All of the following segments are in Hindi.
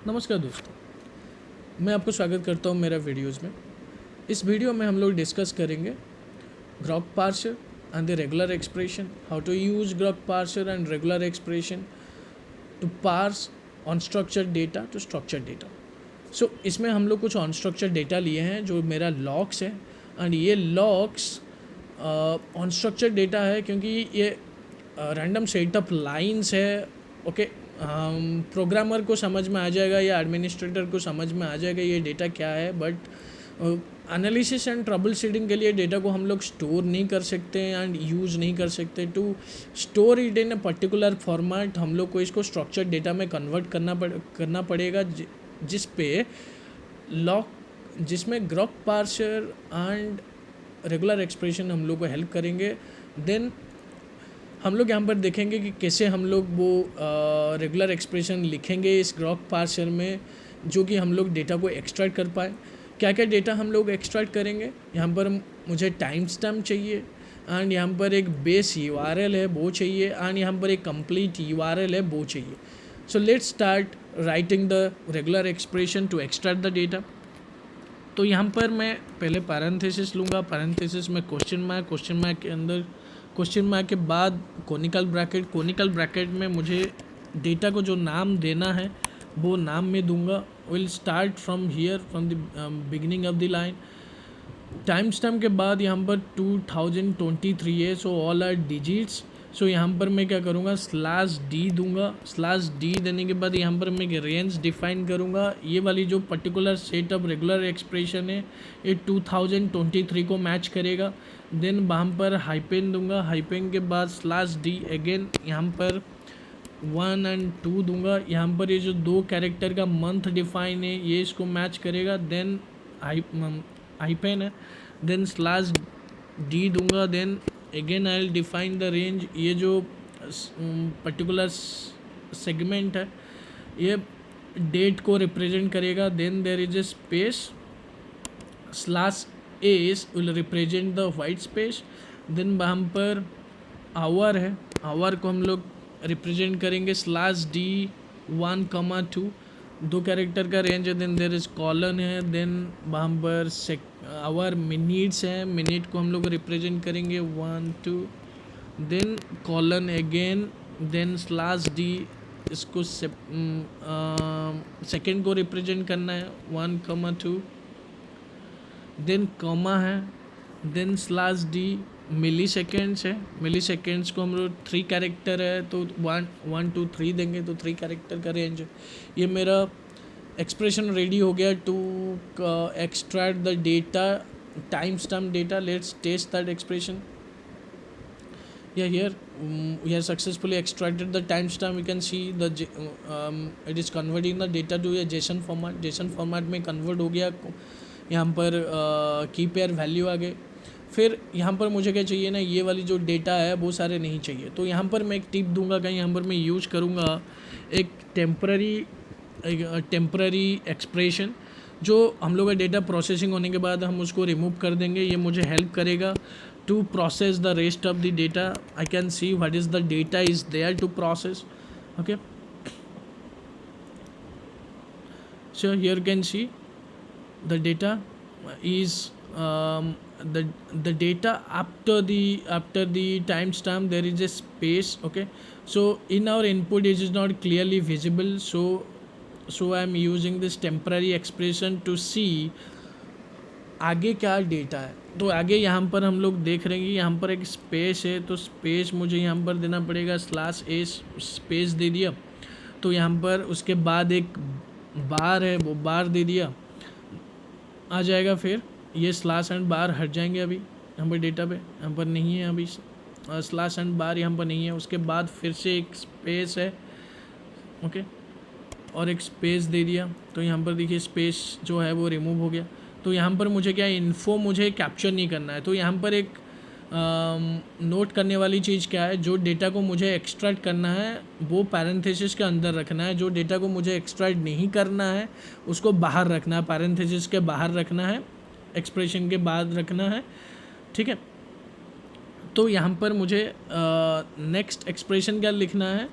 नमस्कार दोस्तों, मैं आपको स्वागत करता हूँ मेरा वीडियोज़ में। इस वीडियो में हम लोग डिस्कस करेंगे Grok parser and the regular expression, how to use Grok parser and regular expression to parse unstructured data to structured data. So इसमें हम लोग कुछ अनस्ट्रक्चर्ड डेटा लिए हैं जो मेरा लॉग्स है, एंड ये लॉग्स अनस्ट्रक्चर्ड डेटा है क्योंकि ये रैंडम सेटअप लाइंस है। ओके, प्रोग्रामर को समझ में आ जाएगा या एडमिनिस्ट्रेटर को समझ में आ जाएगा ये डेटा क्या है, but analysis and trouble shooting के लिए डेटा को हम लोग स्टोर नहीं कर सकते एंड यूज़ नहीं कर सकते। To store it in a particular format हम लोग को इसको स्ट्रक्चर्ड डेटा में कन्वर्ट करना पड़ेगा, जिस पे जिसमें Grok parser and regular expression हम लोग को हेल्प करेंगे। देन हम लोग यहाँ पर देखेंगे कि कैसे हम लोग वो रेगुलर एक्सप्रेशन लिखेंगे इस ग्रॉक पार्सर में, जो कि हम लोग डेटा को एक्सट्रैक्ट कर पाए। क्या क्या डेटा हम लोग एक्सट्रैक्ट करेंगे, यहाँ पर मुझे टाइम स्टैम्प चाहिए, एंड यहाँ पर एक बेस URL है वो चाहिए, एंड यहाँ पर एक कंप्लीट URL है वो चाहिए। So let's start writing the regular expression to extract the data. तो यहाँ पर मैं पहले पैरेंथेसिस लूँगा, पैरेंथेसिस में क्वेश्चन मार्क के अंदर क्वेश्चन मार्क के बाद कोनिकल ब्रैकेट में मुझे डेटा को जो नाम देना है वो नाम में दूंगा। Will start from here from the beginning of the line. Time stamp के बाद यहाँ पर 2023 है, सो ऑल आर डिजिट्स। सो यहाँ पर मैं क्या करूँगा, /d दूंगा। /d देने के बाद यहाँ पर मैं रेंज डिफाइन करूँगा। ये वाली जो पर्टिकुलर सेटअप रेगुलर एक्सप्रेशन है ये 2023 को मैच करेगा। देन वहाँ पर हाइपेन दूंगा, हाइपेन के बाद /d अगेन यहाँ पर 1 और 2 दूंगा। यहाँ पर ये जो 2 कैरेक्टर का मंथ डिफाइन है ये इसको मैच करेगा। देन हाइपेन है, देन /d दूंगा। Then again I will define the range. ये जो पर्टिकुलर सेगमेंट है ये डेट को रिप्रेजेंट करेगा। Then there is a space, /s will represent the white space. Then वहाँ पर आवर है, आवर को हम लोग रिप्रेजेंट करेंगे /d 1,2, 2 कैरेक्टर का रेंज है। देन देयर इज कॉलन है, देन वहाँ पर आवर मिनट्स है, मिनट को हम लोग रिप्रेजेंट करेंगे 1 2, then colon again, then /d इसको सेकेंड को रिप्रेजेंट करना है 1,2, देन कॉमा है, देन /d मिली सेकेंड्स है। मिली सेकेंड्स को हम लोग 3 कैरेक्टर है तो 1 2 3 देंगे तो 3 कैरेक्टर का रेंज है। ये मेरा एक्सप्रेशन रेडी हो गया to extract the data, time stamp data. Let's test that expression. here we have successfully extracted the timestamp. You can see the it is converting the data to a JSON format. JSON format में convert हो गया। यहाँ पर की पेयर वैल्यू आ गए। फिर यहाँ पर मुझे क्या चाहिए ना, ये वाली जो डेटा है वो सारे नहीं चाहिए। तो यहाँ पर मैं एक टिप दूंगा, कहीं यहाँ पर मैं यूज करूँगा एक टेम्पररी एक्सप्रेशन, जो हम लोग का डेटा प्रोसेसिंग होने के बाद हम उसको रिमूव कर देंगे। ये मुझे हेल्प करेगा to process the rest of the data. I can see what is the data is there to process. Okay, so here you can see the data is the data after the timestamp there is a space. Okay, so in our input it is not clearly visible, so I am using this temporary expression to see आगे क्या डेटा है। तो आगे यहाँ पर हम लोग देख रहे हैं कि यहाँ पर एक स्पेस है, तो स्पेस मुझे यहाँ पर देना पड़ेगा /s, स्पेस दे दिया। तो यहाँ पर उसके बाद एक बार है, वो बार दे दिया, आ जाएगा। फिर ये स्लैश एंड बार हट जाएंगे अभी यहाँ पर डेटा पे, यहाँ पर नहीं है अभी स्लैश एंड बार यहाँ पर नहीं है। उसके बाद फिर से एक स्पेस है, ओके, और एक स्पेस दे दिया। तो यहाँ पर देखिए स्पेस जो है वो रिमूव हो गया। तो यहाँ पर मुझे क्या इन्फो मुझे कैप्चर नहीं करना है। तो यहाँ पर एक नोट करने वाली चीज़ क्या है, जो डेटा को मुझे एक्सट्रैक्ट करना है वो पैरेंथेसिस के अंदर रखना है, जो डेटा को मुझे एक्सट्रैक्ट नहीं करना है उसको बाहर रखना है, पैरेंथेसिस के बाहर रखना है, एक्सप्रेशन के बाद रखना है। ठीक है, तो यहाँ पर मुझे नेक्स्ट एक्सप्रेशन क्या लिखना है,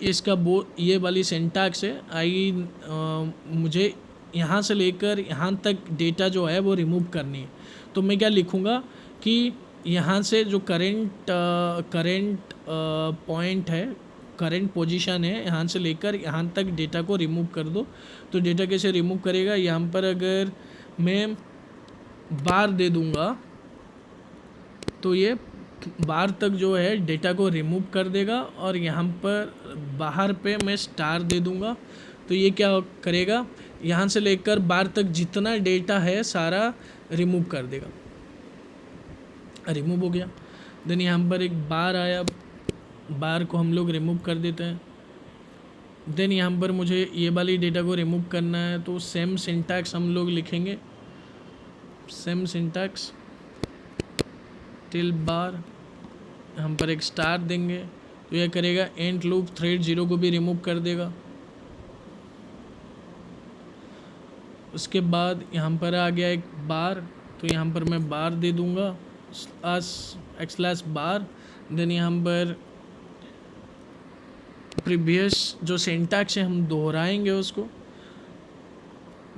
इसका ये वाली सिंटैक्स है मुझे यहाँ से लेकर यहाँ तक डेटा जो है वो रिमूव करनी है। तो मैं क्या लिखूँगा कि यहाँ से जो करेंट पॉइंट है, करेंट पोजीशन है, यहाँ से लेकर यहाँ तक डेटा को रिमूव कर दो। तो डेटा कैसे रिमूव करेगा, यहाँ पर अगर मैं बार दे दूँगा तो ये बार तक जो है डेटा को रिमूव कर देगा, और यहाँ पर बाहर पे मैं स्टार दे दूँगा तो ये क्या करेगा, यहाँ से लेकर बार तक जितना डेटा है सारा रिमूव कर देगा। रिमूव हो गया। देन यहाँ पर एक बार आया, बार को हम लोग रिमूव कर देते हैं। देन यहाँ पर मुझे ये वाली डेटा को रिमूव करना है, तो सेम सिंटैक्स हम लोग लिखेंगे, सेम सिंटैक्स टिल बार, हम पर एक स्टार देंगे तो यह करेगा एंड लूप थ्रेड 0 को भी रिमूव कर देगा। उसके बाद यहाँ पर आ गया एक बार, तो यहाँ पर मैं बार दे दूँगा /बार। देन यहाँ पर प्रीवियस जो सिंटैक्स है हम दोहराएंगे उसको,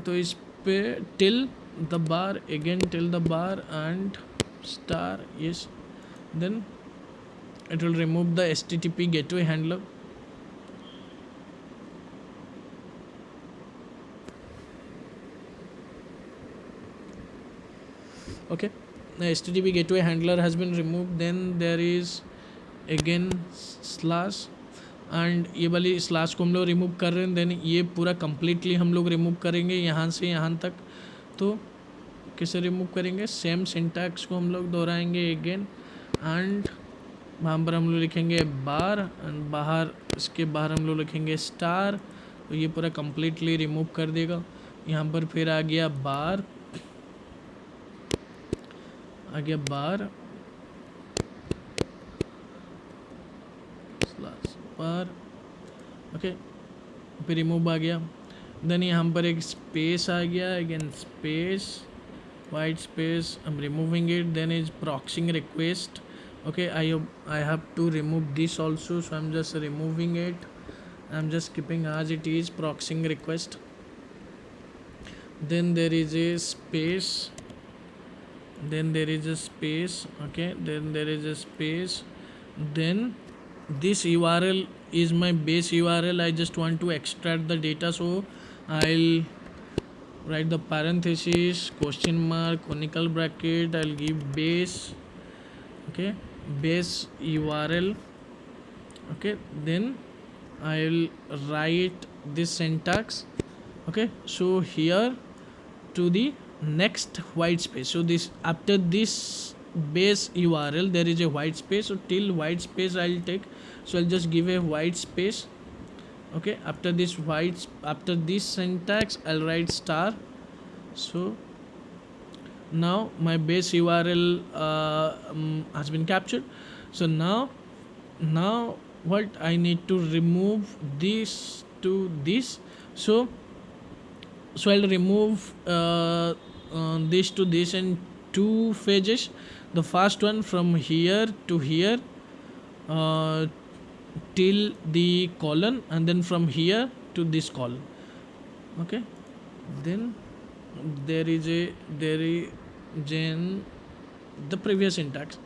तो इस पे till the bar, again till the bar and star, yes. Then it will remove the HTTP gateway handler. Okay, the HTTP gateway handler has been removed. Then there is again slash, and ये वाली स्लैश को हम लोग रिमूव कर रहे हैं। देन ये पूरा कम्प्लीटली हम लोग रिमूव करेंगे यहाँ से यहाँ तक। तो कैसे रिमूव करेंगे, सेम सिंटैक्स को हम लोग दोहराएंगे अगेन, एंड वहाँ पर हम लोग लिखेंगे बार, एंड बाहर इसके बाहर हम लोग लिखेंगे स्टार। तो ये पूरा कम्प्लीटली रिमूव कर देगा। यहाँ पर फिर आ गया बार, आ गया बार स्लैश बार, ओके, फिर रिमूव आ गया। देन यहाँ पर एक स्पेस आ गया, again space, white space, I'm removing it. Then is proxying request. Okay, I have to remove this also, so I'm just removing it. I'm just keeping as it is, proxying request. Then there is a space, then there is a space, okay, then there is a space. Then this URL is my base URL. I just want to extract the data, so I'll write the parenthesis, question mark, conical bracket, I'll give base, okay, base URL, okay. Then I'll write this syntax, okay. So here to the next white space, so this after this base URL there is a white space, so till white space I'll take, so I'll just give a white space, okay. After this syntax I'll write star. So now my base URL has been captured. So now what I need to remove this to this, so I'll remove this to this in two phases. The first one from here to here till the colon, and then from here to this colon, okay. Then there is the previous syntax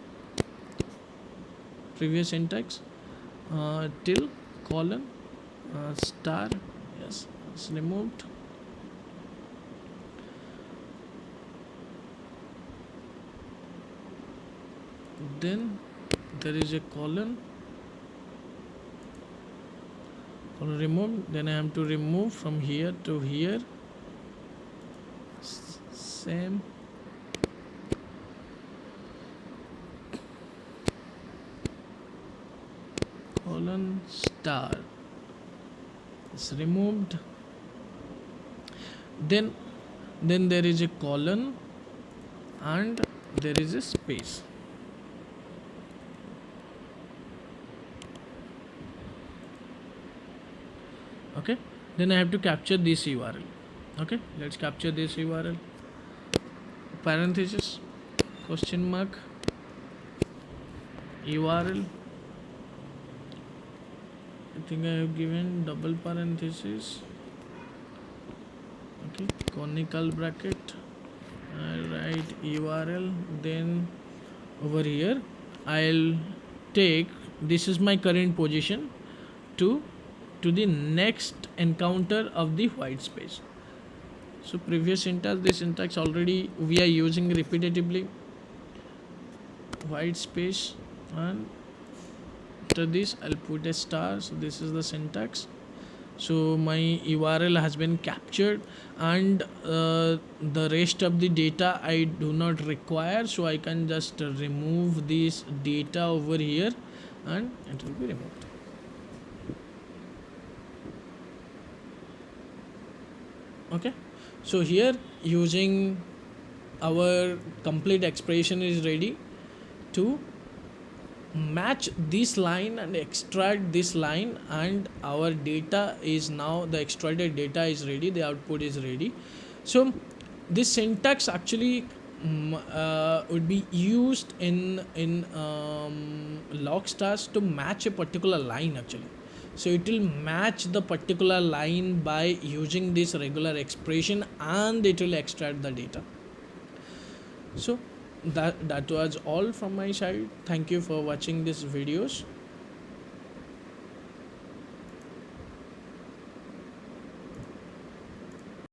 till colon star, yes, it's removed. Then there is a colon removed. Then I have to remove from here to here, same, colon star is removed. Then there is a colon and there is a space, okay. Then I have to capture this URL, okay. Let's capture this URL, parenthesis, question mark, URL think I have given double parenthesis. Okay, conical bracket. I'll write URL. Then over here I'll take, this is my current position, to the next encounter of the white space. So previous syntax, this syntax already we are using repetitively. White space, and after this I'll put a star. So this is the syntax. So my URL has been captured, and the rest of the data I do not require, so I can just remove this data over here and it will be removed. Okay, so here using our complete expression is ready to match this line and extract this line, and our data is now, the extracted data is ready, the output is ready. So this syntax actually would be used in logstars to match a particular line actually. So it will match the particular line by using this regular expression, and it will extract the data. So that was all from my side. Thank you for watching these videos.